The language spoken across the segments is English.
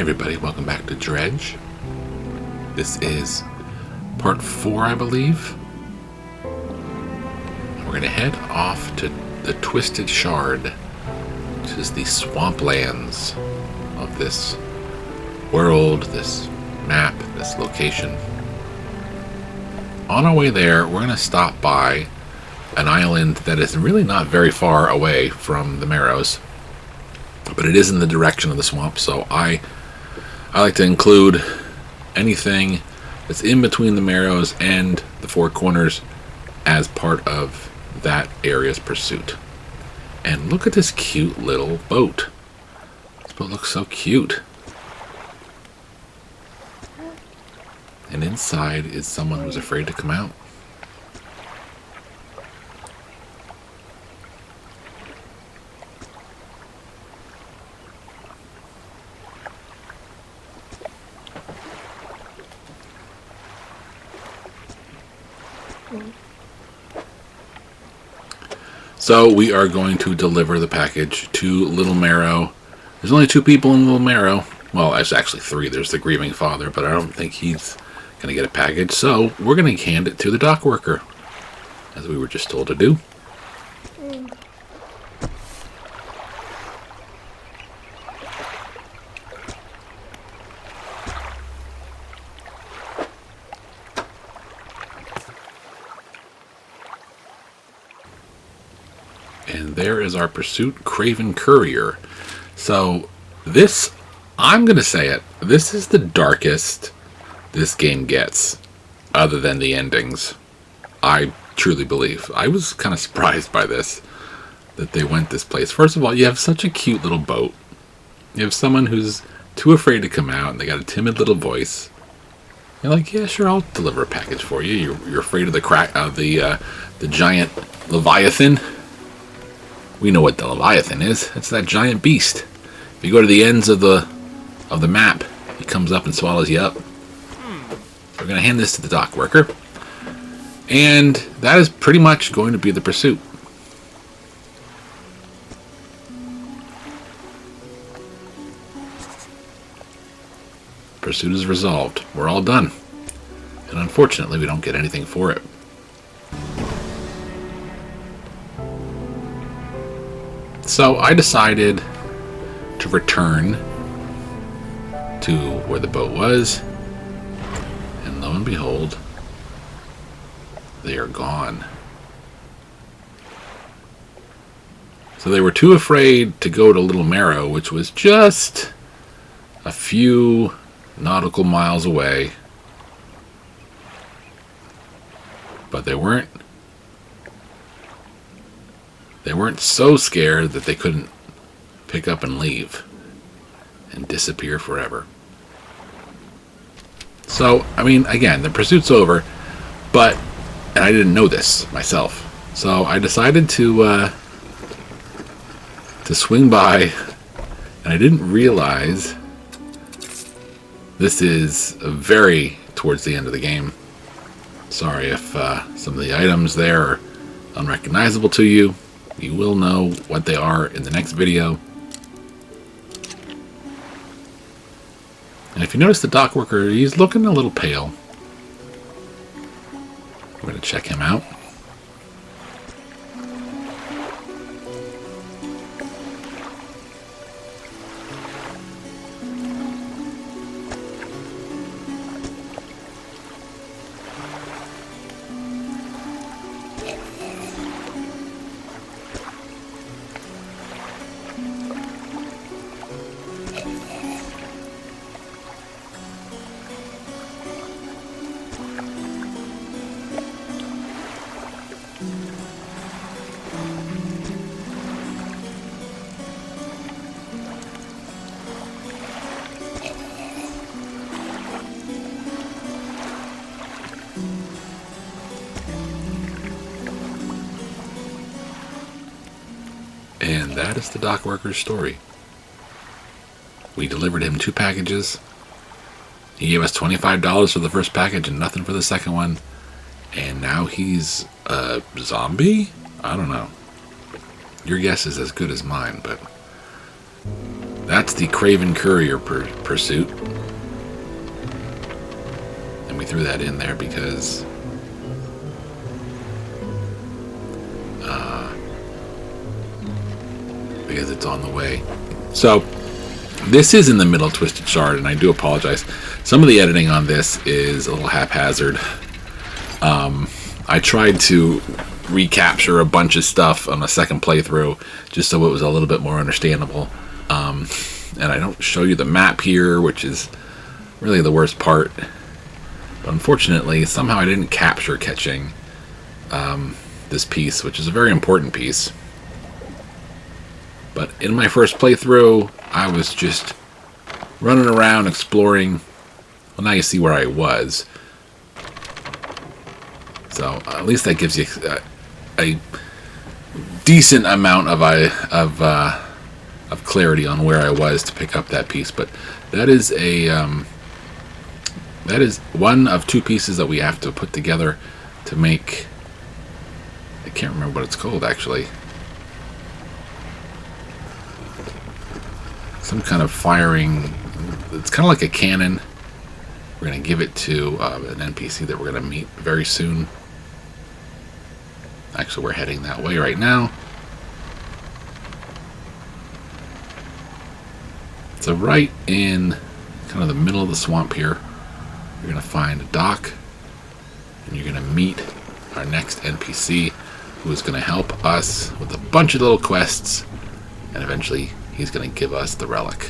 everybody, welcome back to Dredge. This is part 4, I believe. We're going to head off to the Twisted Strand, which is the swamplands of this world, this map, this location. On our way there, we're going to stop by an island that is really not very far away from the Marrows, but it is in the direction of the swamp, so I like to include anything that's in between the Marrows and the Four Corners as part of that area's pursuit. And look at this cute little boat. This boat looks so cute. And inside is someone who's afraid to come out. So we are going to deliver the package to Little Marrow. There's only 2 people in Little Marrow. Well, there's actually 3. There's the grieving father, but I don't think he's going to get a package. So we're going to hand it to the dock worker, as we were just told to do. And there is our pursuit, Craven Courier. So this, I'm going to say it, this is the darkest this game gets, other than the endings. I truly believe. I was kind of surprised by this, that they went this place. First of all, you have such a cute little boat. You have someone who's too afraid to come out, and they got a timid little voice. You're like, yeah, sure, I'll deliver a package for you. You're afraid of the giant Leviathan. We know what the Goliath is. It's that giant beast. If you go to the ends of the map, he comes up and swallows you up. We're going to hand this to the dock worker. And that is pretty much going to be the pursuit. Pursuit is resolved. We're all done. And unfortunately, we don't get anything for it. So I decided to return to where the boat was, and lo and behold, they are gone. So they were too afraid to go to Little Marrow, which was just a few nautical miles away, but they weren't so scared that they couldn't pick up and leave and disappear forever. So, I mean, again, the pursuit's over, and I didn't know this myself. So I decided to swing by, and I didn't realize this is very towards the end of the game. Sorry if some of the items there are unrecognizable to you. You will know what they are in the next video. And if you notice the dock worker, he's looking a little pale. We're going to check him out. And that is the dock worker's story. We delivered him 2 packages. He gave us $25 for the first package and nothing for the second one. And now he's a zombie? I don't know. Your guess is as good as mine, but That's the Craven Courier pursuit. And we threw that in there because it's on the way. So this is in the middle of Twisted Strand, and I do apologize. Some of the editing on this is a little haphazard. I tried to recapture a bunch of stuff on a second playthrough just so it was a little bit more understandable. And I don't show you the map here, which is really the worst part. But unfortunately, somehow I didn't capture catching this piece, which is a very important piece. But in my first playthrough, I was just running around exploring. Well, now you see where I was. So at least that gives you a decent amount of clarity on where I was to pick up that piece. But that is that is one of two pieces that we have to put together to make. I can't remember what it's called actually. Some kind of firing. It's kind of like a cannon. We're going to give it to an NPC that we're going to meet very soon. Actually, we're heading that way right now. So right in kind of the middle of the swamp here, you're going to find a dock, and you're going to meet our next NPC, who is going to help us with a bunch of little quests, and eventually he's going to give us the relic.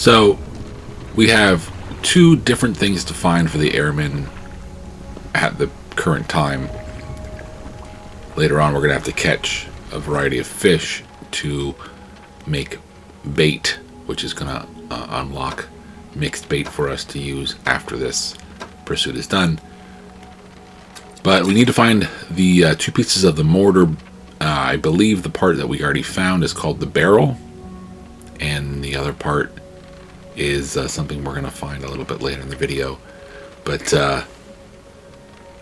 So we have two different things to find for the airmen at the current time. Later on, we're going to have to catch a variety of fish to make bait, which is going to unlock mixed bait for us to use after this pursuit is done. But we need to find the two pieces of the mortar. I believe the part that we already found is called the barrel, and the other part is something we're going to find a little bit later in the video. But I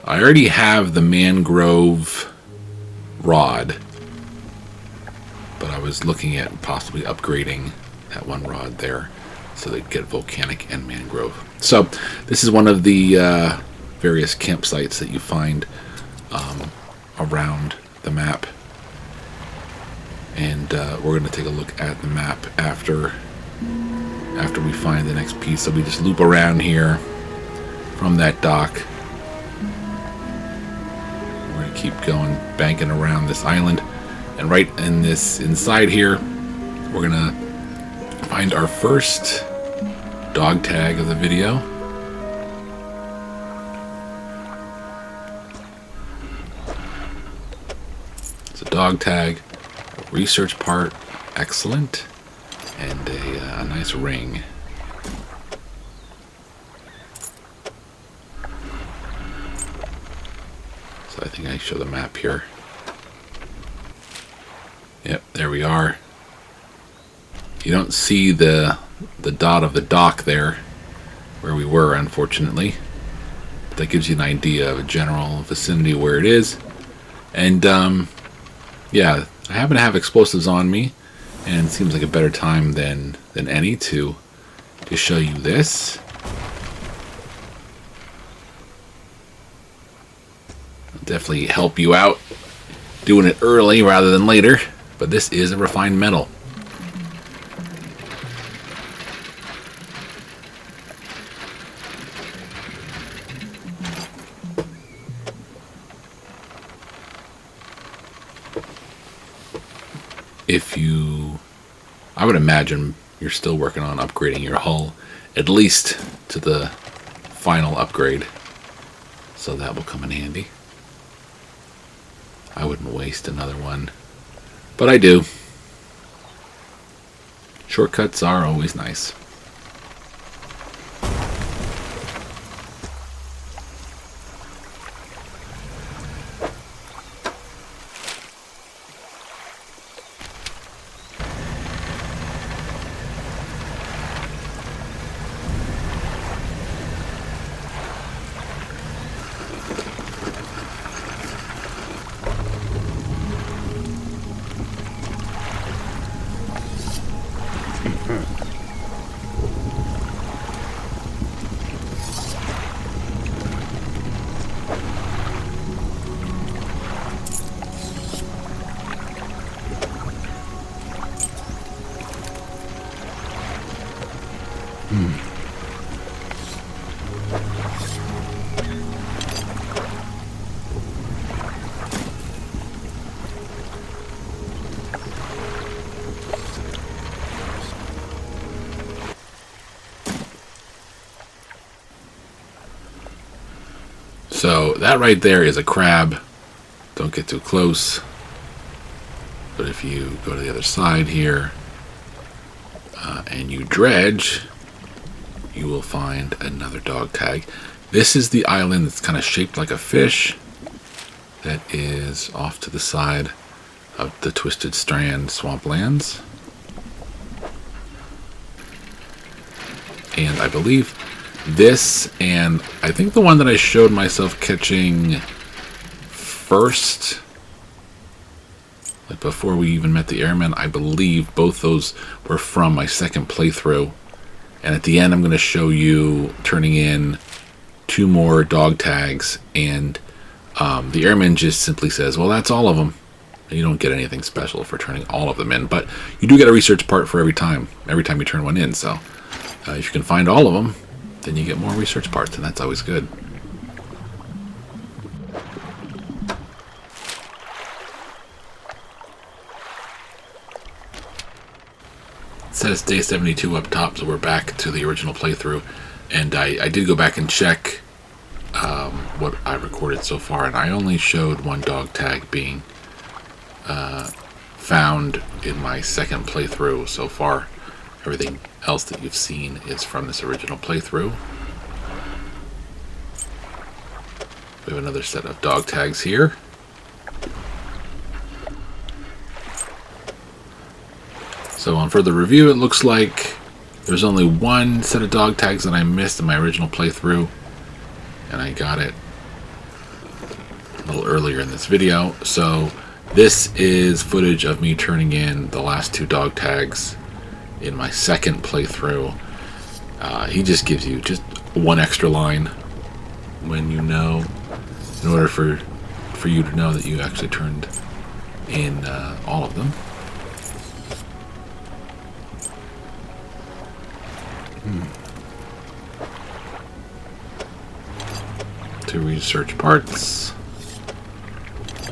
already have the mangrove rod, but I was looking at possibly upgrading that one rod there so they get volcanic and mangrove. So this is one of the various campsites that you find around the map, and we're going to take a look at the map after we find the next piece. So we just loop around here from that dock. We're going to keep going, banking around this island, and right in this inside here, we're going to find our first dog tag of the video. It's a dog tag, a research part, excellent. and a nice ring. So I think I show the map here. Yep, there we are. You don't see the dot of the dock there where we were, unfortunately. But that gives you an idea of a general vicinity where it is. And yeah, I happen to have explosives on me, and it seems like a better time than any to show you this. I'll definitely help you out doing it early rather than later, but this is a refined metal. I would imagine you're still working on upgrading your hull, at least to the final upgrade, so that will come in handy. I wouldn't waste another one, but I do. Shortcuts are always nice. So that right there is a crab. Don't get too close. But if you go to the other side here and you dredge, you will find another dog tag. This is the island that's kind of shaped like a fish that is off to the side of the Twisted Strand swamplands. And I believe this, and I think the one that I showed myself catching first, like before we even met the airmen, I believe both those were from my second playthrough. And at the end I'm going to show you turning in 2 more dog tags, and the airman just simply says, well, that's all of them. And you don't get anything special for turning all of them in, but you do get a research part for every time you turn one in. So if you can find all of them, then you get more research parts, and that's always good. It says day 72 up top, so we're back to the original playthrough. And I did go back and check what I recorded so far, and I only showed 1 dog tag being found in my second playthrough so far. Everything else that you've seen is from this original playthrough. We have another set of dog tags here. So on further review, it looks like there's only 1 set of dog tags that I missed in my original playthrough, and I got it a little earlier in this video. So this is footage of me turning in the last 2 dog tags in my second playthrough. He just gives you just 1 extra line when you know, in order for you to know that you actually turned in all of them. To research parts,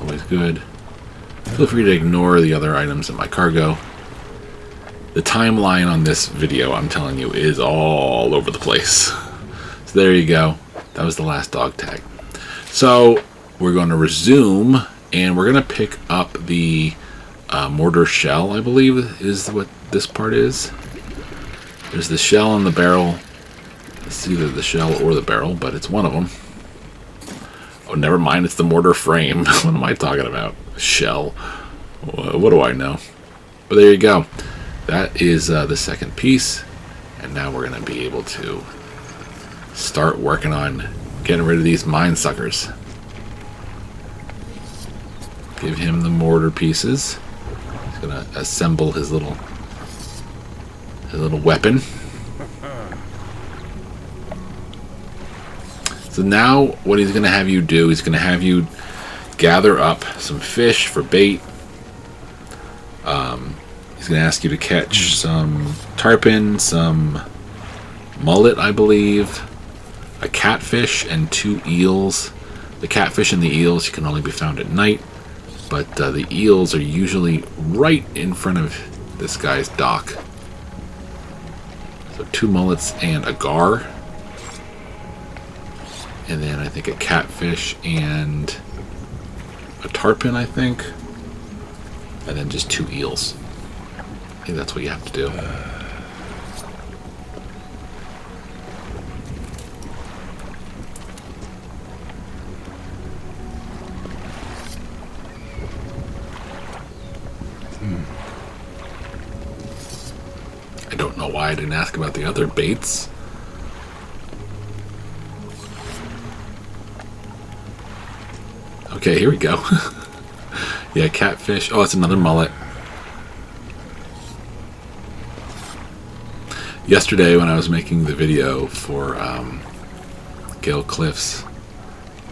always good. Feel free to ignore the other items in my cargo. The timeline on this video, I'm telling you, is all over the place. So there you go. That was the last dog tag. So we're going to resume, and we're going to pick up the mortar shell, I believe is what this part is. There's the shell and the barrel. It's either the shell or the barrel, but it's one of them. Oh, never mind. It's the mortar frame. What am I talking about? Shell. What do I know? But there you go. That is the second piece. And now we're going to be able to start working on getting rid of these mine suckers. Give him the mortar pieces. He's going to assemble his little weapon. So now what he's going to have you do, he's going to have you gather up some fish for bait. He's going to ask you to catch some tarpon, some mullet, I believe, a catfish, and 2 eels. The catfish and the eels can only be found at night, but the eels are usually right in front of this guy's dock. So 2 mullets and a gar. And then I think a catfish and a tarpon, I think. And then just 2 eels. I think that's what you have to do. I don't know why I didn't ask about the other baits. Okay, here we go. Yeah, catfish. Oh, it's another mullet. Yesterday when I was making the video for Gale Cliffs,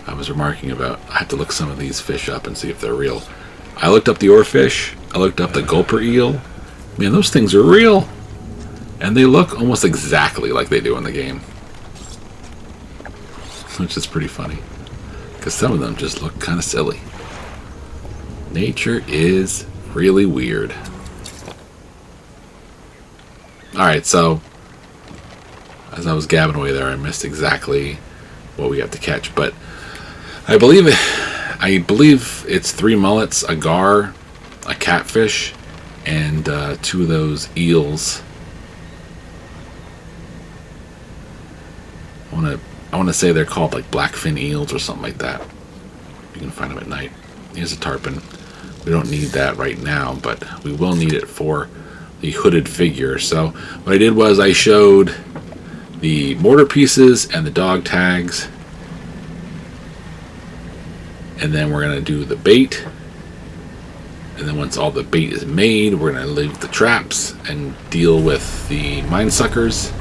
I was remarking about I have to look some of these fish up and see if they're real. I looked up the oarfish. I looked up the gulper eel. Man, those things are real. And they look almost exactly like they do in the game. Which is pretty funny. Because some of them just look kind of silly. Nature is really weird. Alright, so as I was gabbing away there, I missed exactly what we have to catch. But I believe it's 3 mullets, a gar, a catfish, and 2 of those eels. I want to say they're called like blackfin eels or something like that. You can find them at night. Here's a tarpon. We don't need that right now, but we will need it for the hooded figure. So what I did was I showed the mortar pieces and the dog tags, and then we're going to do the bait. And then once all the bait is made, we're going to leave the traps and deal with the mine suckers.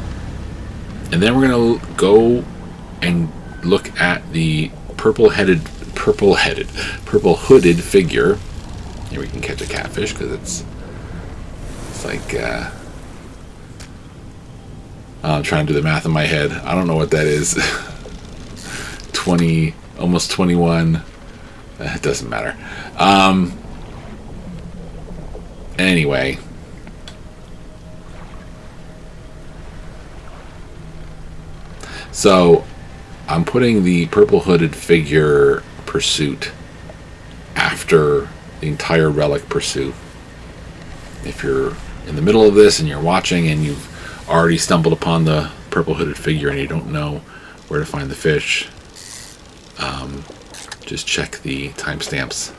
And then we're going to go and look at the purple hooded figure. Here we can catch a catfish because it's like I'm trying to do the math in my head. I don't know what that is. 20, almost 21. It doesn't matter. Anyway. So I'm putting the purple hooded figure pursuit after the entire relic pursuit. If you're in the middle of this and you're watching and you've already stumbled upon the purple hooded figure and you don't know where to find the fish, just check the timestamps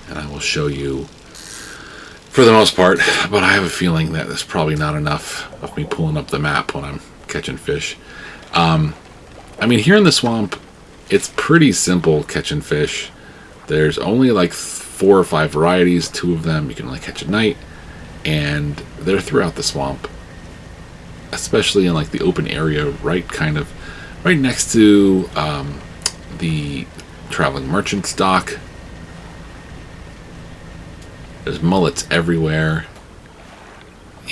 and I will show you for the most part. But I have a feeling that there's probably not enough of me pulling up the map when I'm catching fish. I mean, here in the swamp, it's pretty simple catching fish. There's only like 4 or 5 varieties. 2 of them you can only catch at night, and they're throughout the swamp, especially in like the open area, right next to the traveling merchant's dock. There's mullets everywhere,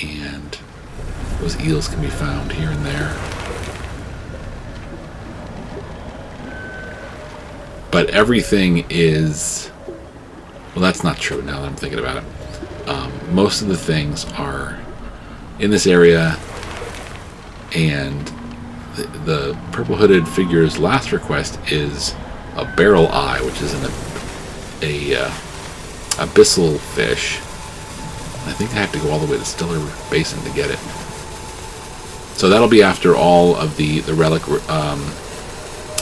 and those eels can be found here and there. But everything is... Well, that's not true now that I'm thinking about it. Most of the things are in this area, and the purple hooded figure's last request is a barrel eye, which is an abyssal fish. I think I have to go all the way to Stiller Basin to get it. So that'll be after all of the relic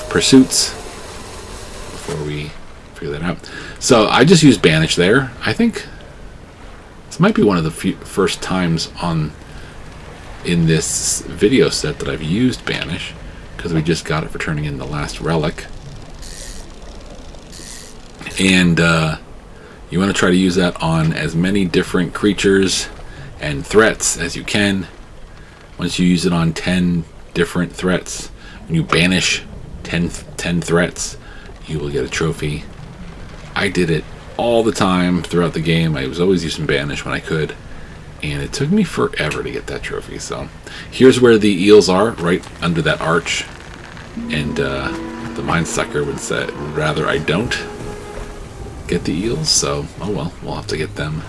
pursuits, before we figure that out. So I just used Banish there. I think this might be one of the first times in this video set that I've used Banish, because we just got it for turning in the last relic. And you want to try to use that on as many different creatures and threats as you can. Once you use it on 10 different threats, when you banish 10 threats, you will get a trophy. I did it all the time throughout the game. I was always using Banish when I could, and it took me forever to get that trophy. So here's where the eels are, right under that arch. And the Mind Sucker would rather I don't get the eels, so oh well, we'll have to get them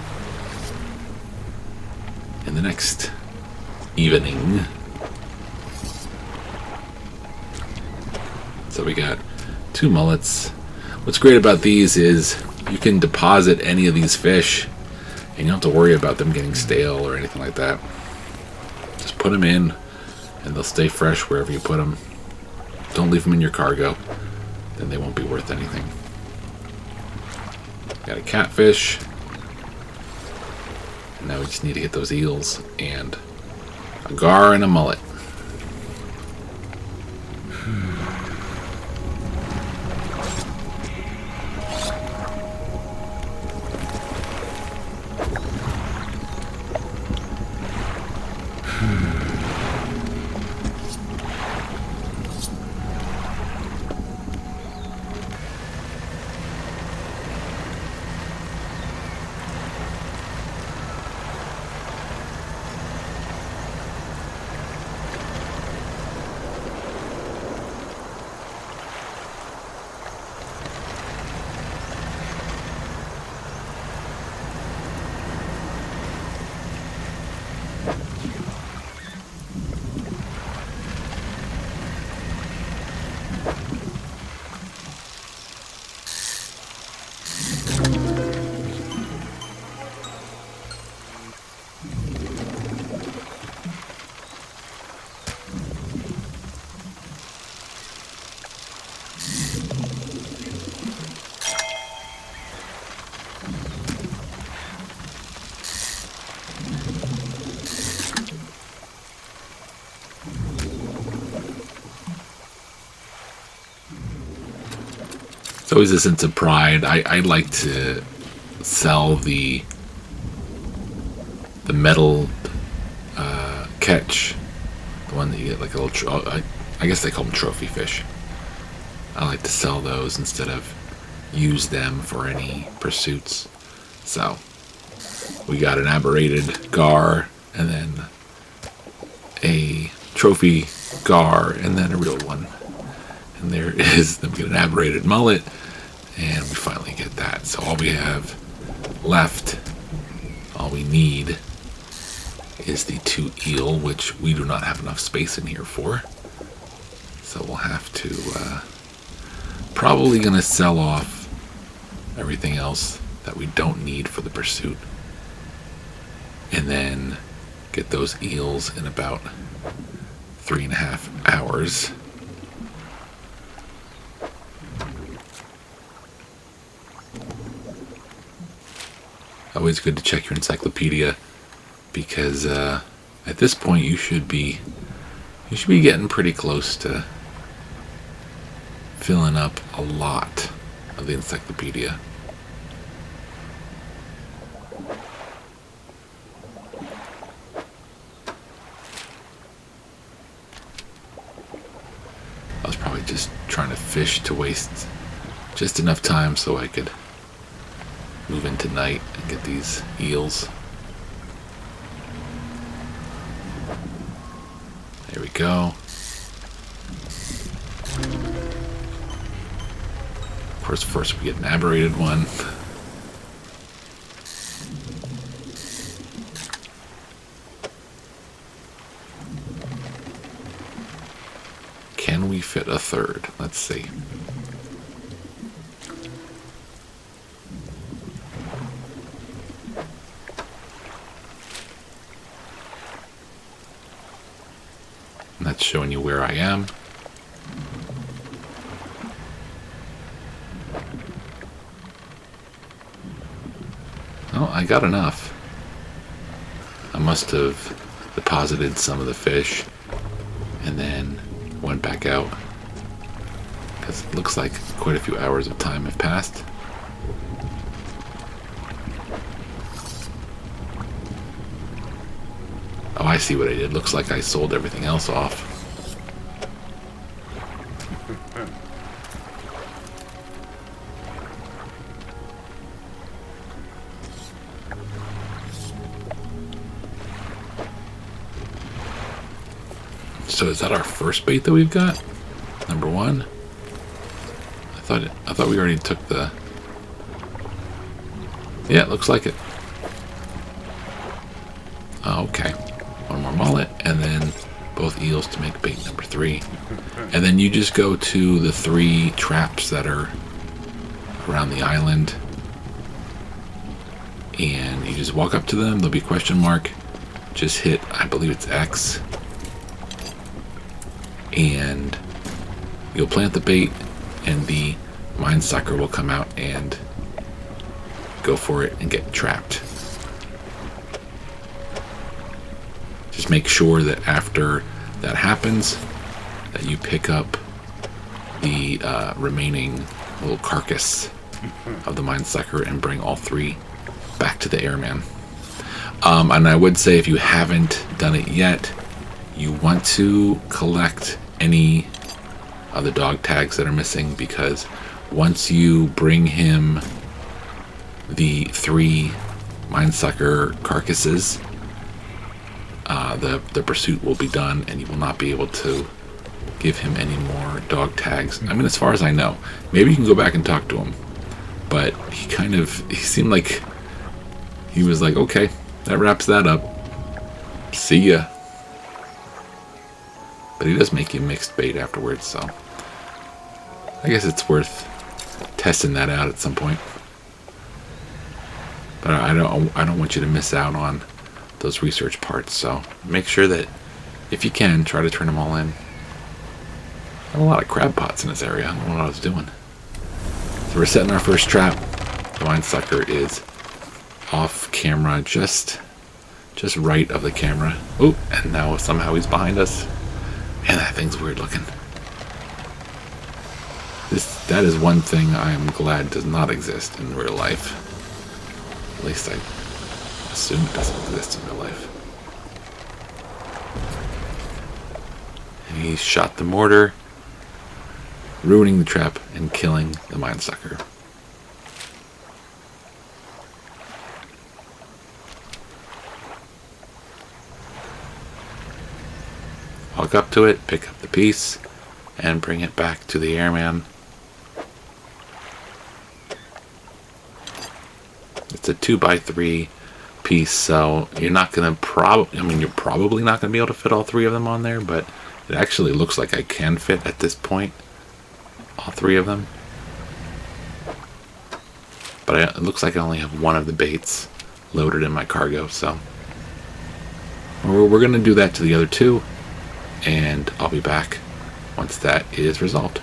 in the next evening. So we got 2 mullets. What's great about these is you can deposit any of these fish and you don't have to worry about them getting stale or anything like that. Just put them in and they'll stay fresh wherever you put them. Don't leave them in your cargo, then they won't be worth anything. Got a catfish. And now we just need to get those eels and a gar and a mullet. It's always a sense of pride. I like to sell the metal catch, the one that you get like a little. I guess they call them trophy fish. I like to sell those instead of use them for any pursuits. So we got an aberrated gar, and then a trophy gar, and then a real one. And there is, then we get an aberrated mullet, and we finally get that. So all we have left, all we need, is the 2 eel, which we do not have enough space in here for. So we'll have to, probably going to sell off everything else that we don't need for the pursuit. And then get those eels in about 3.5 hours. Always good to check your encyclopedia, because at this point you should be getting pretty close to filling up a lot of the encyclopedia. I was probably just trying to fish to waste just enough time so I could move into night and get these eels. There we go. Of course, first we get an aberrated one. Can we fit a third? Let's see. showing you where I am. Oh, I got enough. I must have deposited some of the fish and then went back out, because it looks like quite a few hours of time have passed. Oh, I see what I did. Looks like I sold everything else off. So is that our first bait that we've got? Number one? I thought we already took the... Yeah, it looks like it. Oh, okay. One more mullet, and then both eels to make bait number 3. And then you just go to the 3 traps that are around the island, and you just walk up to them. There'll be a question mark. Just hit, I believe it's X, and you'll plant the bait, and the mine sucker will come out and go for it and get trapped. Just make sure that after that happens, that you pick up the remaining little carcass of the mine sucker and bring all 3 back to the airman. And I would say, if you haven't done it yet, you want to collect any of the dog tags that are missing, because once you bring him the 3 mine sucker carcasses, the pursuit will be done, and you will not be able to give him any more dog tags. I mean, as far as I know. Maybe you can go back and talk to him, but he seemed like he was like, okay, that wraps that up. See ya. But he does make you mixed bait afterwards, so I guess it's worth testing that out at some point. But I don't want you to miss out on those research parts, so make sure that if you can, try to turn them all in. I have a lot of crab pots in this area. I don't know what I was doing. So we're setting our first trap. The mine sucker is off camera, just right of the camera. Oh, and now somehow he's behind us. Man, that thing's weird looking. That is one thing I am glad does not exist in real life. At least I assume it doesn't exist in real life. And he shot the mortar, ruining the trap and killing the mine sucker. Walk up to it, pick up the piece, and bring it back to the airman. It's a 2x3 piece, so you're not gonna you're probably not gonna be able to fit all 3 of them on there, but it actually looks like I can fit at this point all 3 of them. But it looks like I only have 1 of the baits loaded in my cargo, so we're gonna do that to the other 2, and I'll be back once that is resolved.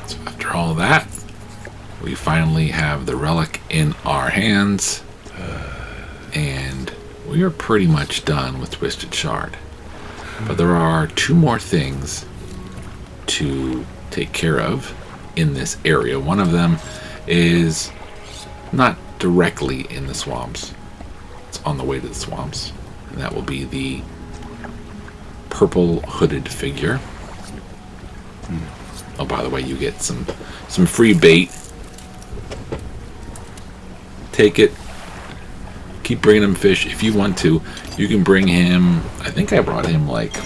So after all that, we finally have the relic in our hands, and we are pretty much done with Twisted Shard. But there are two more things to take care of in this area. One of them is not directly in the swamps. It's on the way to the swamps. And that will be the purple hooded figure. Oh, by the way, you get some free bait. Take it. Keep bringing him fish. If you want to, you can bring him, I think I brought him like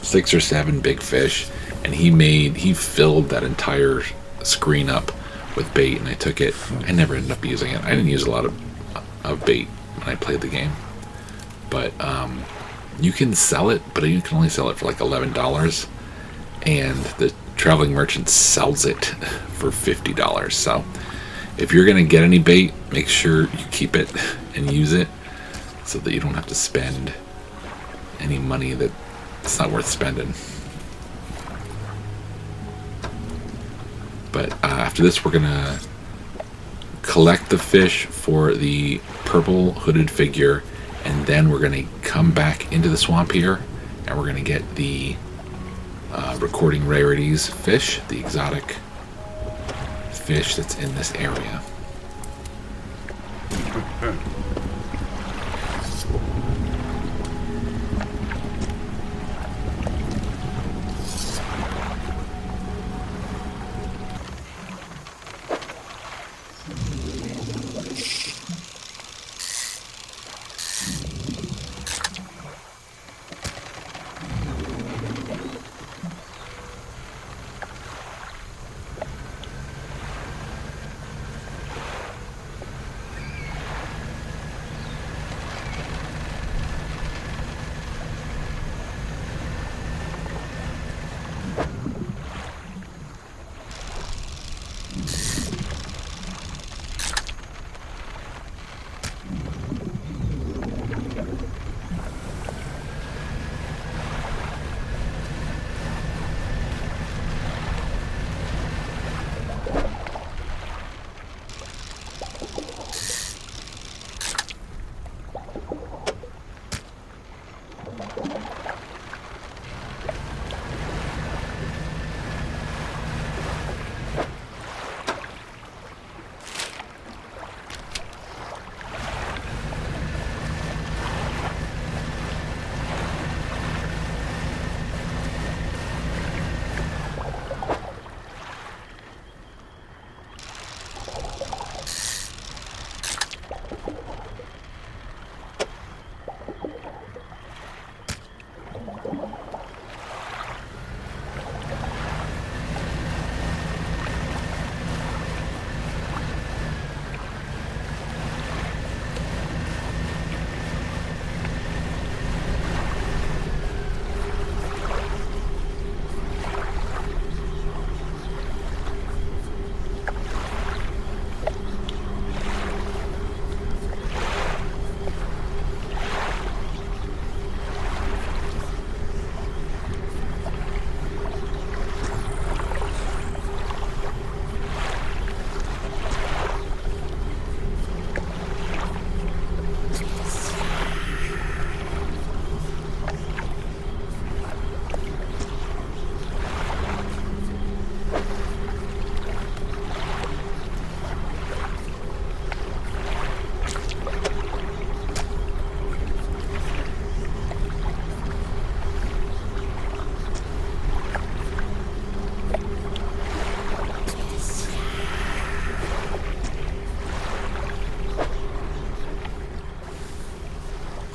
6 or 7 big fish, and he filled that entire screen up with bait, and I took it. I never ended up using it. I didn't use a lot of bait when I played the game. But you can sell it, but you can only sell it for like $11, and the traveling merchant sells it for $50. So if you're going to get any bait, make sure you keep it and use it so that you don't have to spend any money that it's not worth spending. But after this, we're going to collect the fish for the purple hooded figure, and then we're going to come back into the swamp here, and we're going to get the Recording Rarities fish, the exotic fish that's in this area.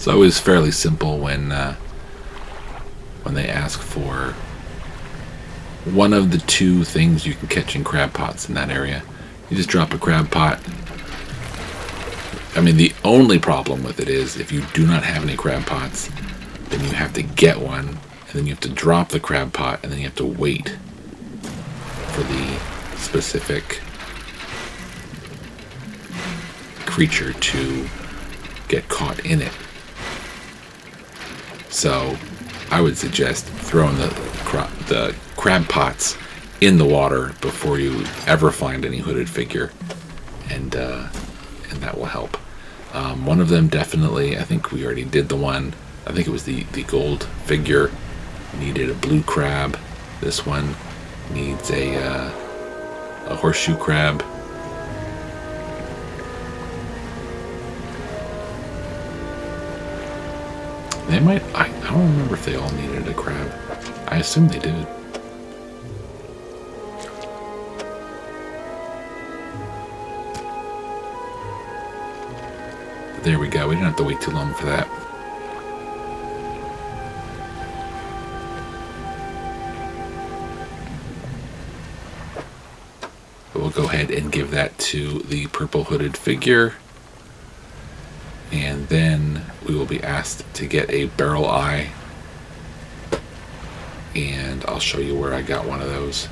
It's always fairly simple when they ask for one of the two things you can catch in crab pots in that area. You just drop a crab pot. I mean, the only problem with it is if you do not have any crab pots, then you have to get one, and then you have to drop the crab pot, and then you have to wait for the specific creature to get caught in it. So I would suggest throwing the crab pots in the water before you ever find any hooded figure, and that will help. One of them definitely, I think we already did the one, I think it was the gold figure, needed a blue crab. This one needs a horseshoe crab. They might, I don't remember if they all needed a crab. I assume they did. But there we go, we didn't have to wait too long for that. But we'll go ahead and give that to the purple hooded figure. And then we will be asked to get a barrel eye. And I'll show you where I got one of those.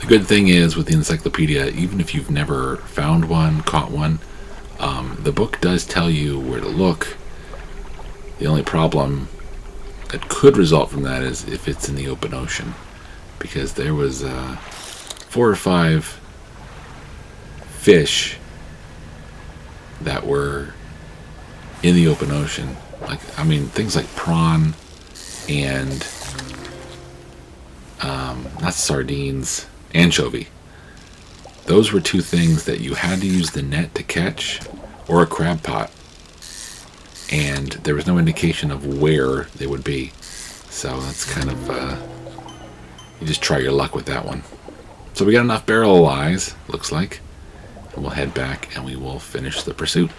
The good thing is with the encyclopedia, even if you've never found one, caught one, the book does tell you where to look. The only problem that could result from that is if it's in the open ocean, because there was 4 or 5 fish that were in the open ocean. Like, I mean, things like prawn and not sardines, anchovy. Those were 2 things that you had to use the net to catch, or a crab pot, and there was no indication of where they would be. So that's kind of you just try your luck with that one. So we got enough barrel eyes, looks like, and we'll head back and we will finish the pursuit.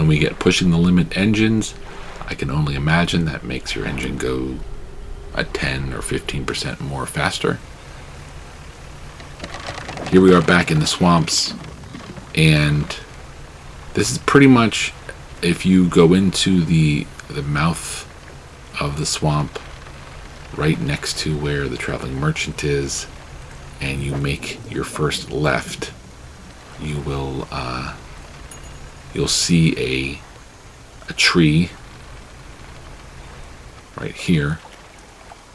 and we get pushing the limit engines. I can only imagine that makes your engine go a 10 or 15% more faster. Here we are back in the swamps, and this is pretty much, if you go into the mouth of the swamp right next to where the traveling merchant is, and you make your first left, you will you'll see a tree right here.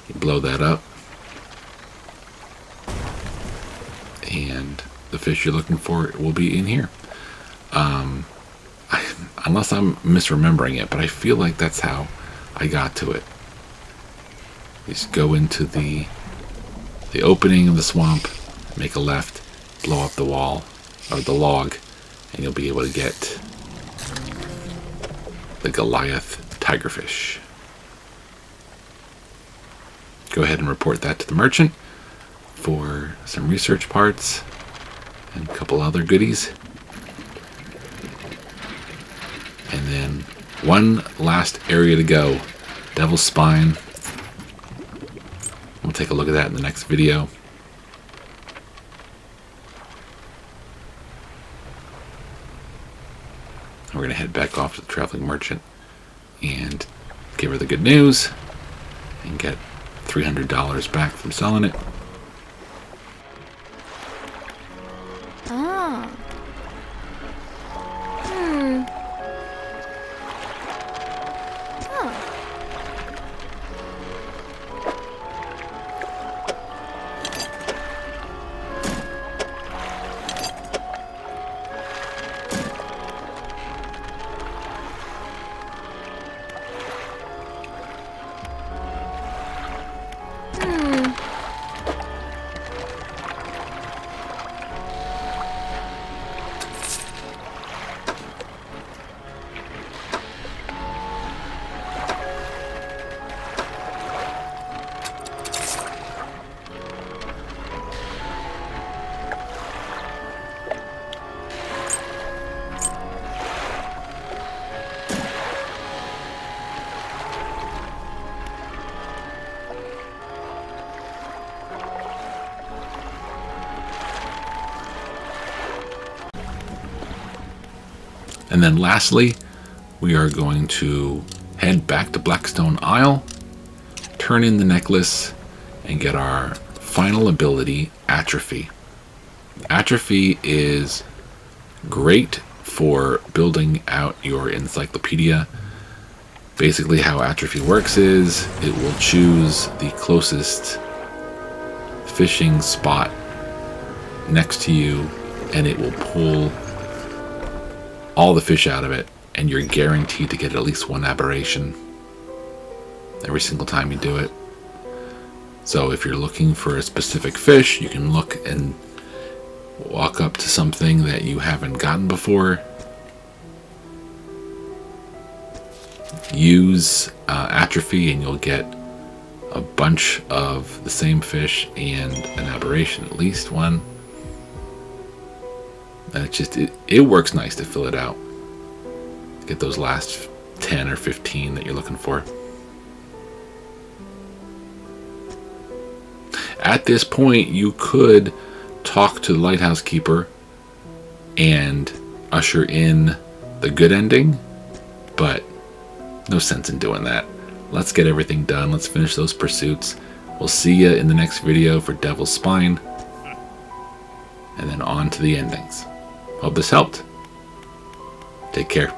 You blow that up, and the fish you're looking for will be in here. Unless I'm misremembering it, but I feel like that's how I got to it. You just go into the opening of the swamp, make a left, blow up the wall or the log, and you'll be able to get the Goliath Tigerfish. Go ahead and report that to the merchant for some research parts and a couple other goodies. And then one last area to go, Devil's Spine. We'll take a look at that in the next video. We're going to head back off to the traveling merchant and give her the good news and get $300 back from selling it. Ah. And then lastly, we are going to head back to Blackstone Isle, turn in the necklace, and get our final ability, Atrophy. Atrophy is great for building out your encyclopedia. Basically how Atrophy works is it will choose the closest fishing spot next to you, and it will pull all the fish out of it, and you're guaranteed to get at least one aberration every single time you do it. So if you're looking for a specific fish, you can look and walk up to something that you haven't gotten before, use Atrophy, and you'll get a bunch of the same fish and an aberration, at least one. And it works nice to fill it out. Get those last 10 or 15 that you're looking for. At this point, you could talk to the lighthouse keeper and usher in the good ending, but no sense in doing that. Let's get everything done. Let's finish those pursuits. We'll see you in the next video for Devil's Spine, and then on to the endings. Hope this helped. Take care.